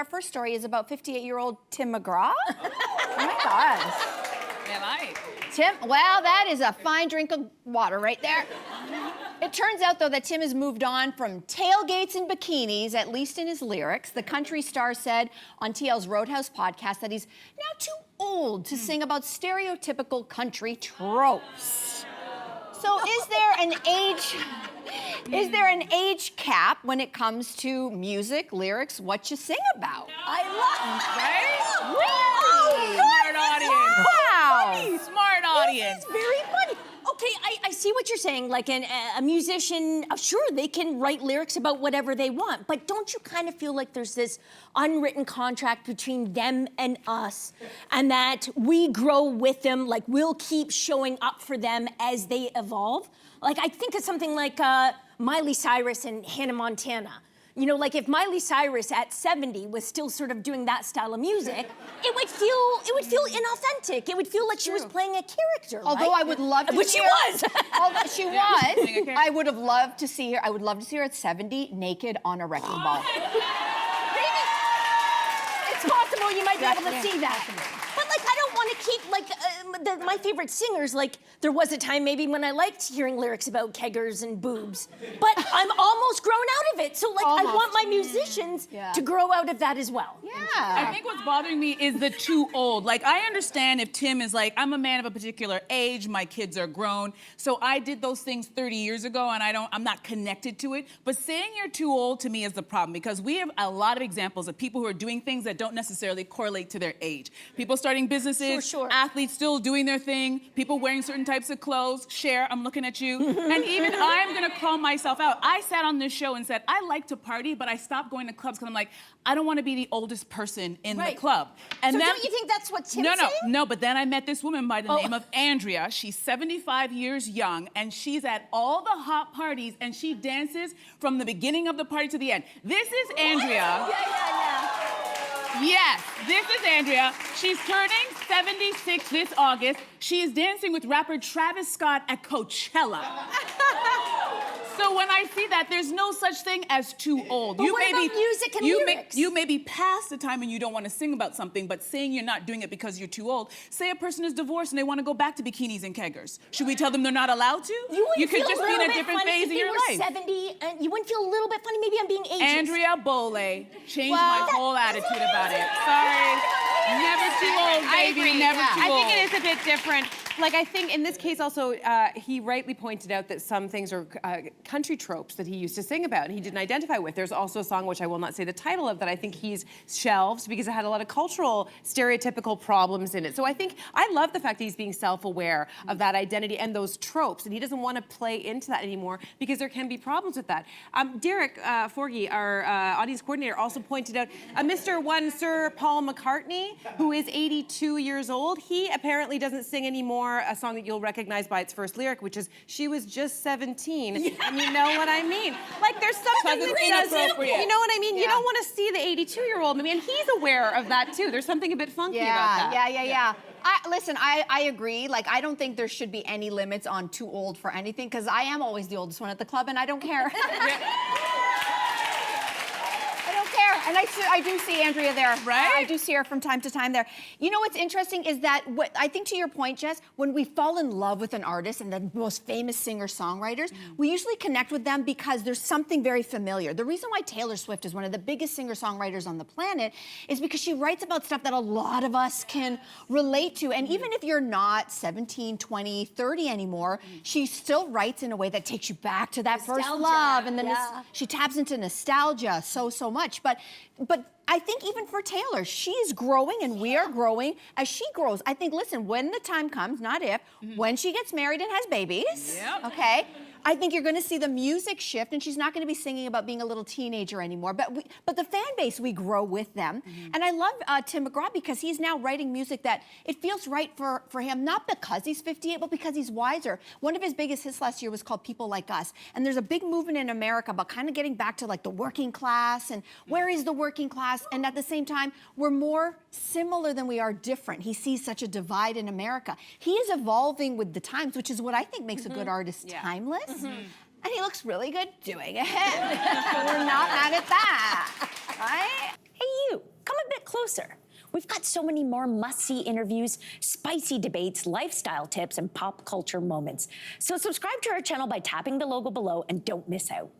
Our first story is about 58-year-old Tim McGraw. Oh my gosh. Am I? Tim, well, that is a fine drink of water right there. It turns out, though, that Tim has moved on from tailgates and bikinis, at least in his lyrics. The country star said on TL's Roadhouse podcast that he's now too old to sing about stereotypical country tropes. So is there an age cap when it comes to music, lyrics, what you sing about? I love, right? Really? Smart audience. Wow. Smart audience. This is very funny. Okay, I see what you're saying. Like a musician, sure, they can write lyrics about whatever they want, but don't you kind of feel like there's this unwritten contract between them and us, and that we grow with them, like we'll keep showing up for them as they evolve? Like I think of something like Miley Cyrus and Hannah Montana. You know, like if Miley Cyrus at 70 was still sort of doing that style of music, it would feel inauthentic. It would feel like she was playing a character. Although right? I would love to Which see she her, was. Although she was, I would have loved to see her. I would love to see her at 70, naked on a wrecking ball. It's possible you might be able to see that. But like, I don't want to keep like my favorite singers. Like, there was a time maybe when I liked hearing lyrics about keggers and boobs, but I'm almost grown out of it. So like, I want my musicians to grow out of that as well. Yeah. I think what's bothering me is the too old. Like, I understand if Tim is like, I'm a man of a particular age, my kids are grown, so I did those things 30 years ago and I'm not connected to it. But saying you're too old to me is the problem, because we have a lot of examples of people who are doing things that don't necessarily correlate to their age. People starting businesses, athletes still doing their thing, people wearing certain types of clothes. Cher, I'm looking at you. And even I'm gonna call myself out. I sat on this show and said, I like to party, but I stopped going to clubs because I'm like, I don't want to be the oldest person in the club. And so then, don't you think that's what Tim's saying? No, but then I met this woman by the name of Andrea. She's 75 years young, and she's at all the hot parties, and she dances from the beginning of the party to the end. This is Andrea. Yes, this is Andrea. She's turning 76 this August. She is dancing with rapper Travis Scott at Coachella. So when I see that, there's no such thing as too old. But what about music and lyrics? You may be past the time when you don't want to sing about something, but saying you're not doing it because you're too old. Say a person is divorced and they want to go back to bikinis and keggers. Should we tell them they're not allowed to? You could just be in a different phase in your life. 70, and you wouldn't feel a little bit funny. Maybe I'm being ageist. Andrea Bole changed my whole attitude about it. Sorry. Never too old, baby. I agree. Never too old. I think it is a bit different. Like, I think in this case also, he rightly pointed out that some things are country tropes that he used to sing about and he didn't identify with. There's also a song, which I will not say the title of, that I think he's shelved because it had a lot of cultural stereotypical problems in it. So I think, I love the fact that he's being self-aware of that identity and those tropes, and he doesn't want to play into that anymore because there can be problems with that. Derek Forgy, our audience coordinator, also pointed out Mr. One Sir Paul McCartney, who is 82 years old. He apparently doesn't sing anymore a song that you'll recognize by its first lyric, which is, she was just 17. And you know what I mean? Like, there's something that doesn't, you know what I mean? You don't want to see the 82-year-old. I mean, he's aware of that too. There's something a bit funky about that. Yeah. I agree. Like, I don't think there should be any limits on too old for anything, because I am always the oldest one at the club and I don't care. I don't care. And I do see Andrea there. Right? I do see her from time to time there. You know what's interesting is that, I think to your point, Jess, when we fall in love with an artist and the most famous singer-songwriters, we usually connect with them because there's something very familiar. The reason why Taylor Swift is one of the biggest singer-songwriters on the planet is because she writes about stuff that a lot of us can relate to. And even if you're not 17, 20, 30 anymore, she still writes in a way that takes you back to that first love. And then she taps into nostalgia so much. But I think even for Taylor, she's growing and we are growing as she grows. I think, listen, when the time comes, not if, when she gets married and has babies, okay, I think you're going to see the music shift, and she's not going to be singing about being a little teenager anymore. But the fan base, we grow with them. And I love Tim McGraw because he's now writing music that it feels right for him, not because he's 58, but because he's wiser. One of his biggest hits last year was called People Like Us. And there's a big movement in America about kind of getting back to like the working class and where is the working class? And at the same time, we're more similar than we are different. He sees such a divide in America. He is evolving with the times, which is what I think makes a good artist timeless. And he looks really good doing it. We're not mad at that, right? Hey, you. closer. We've got so many more must-see interviews, spicy debates, lifestyle tips, and pop culture moments. So subscribe to our channel by tapping the logo below and don't miss out.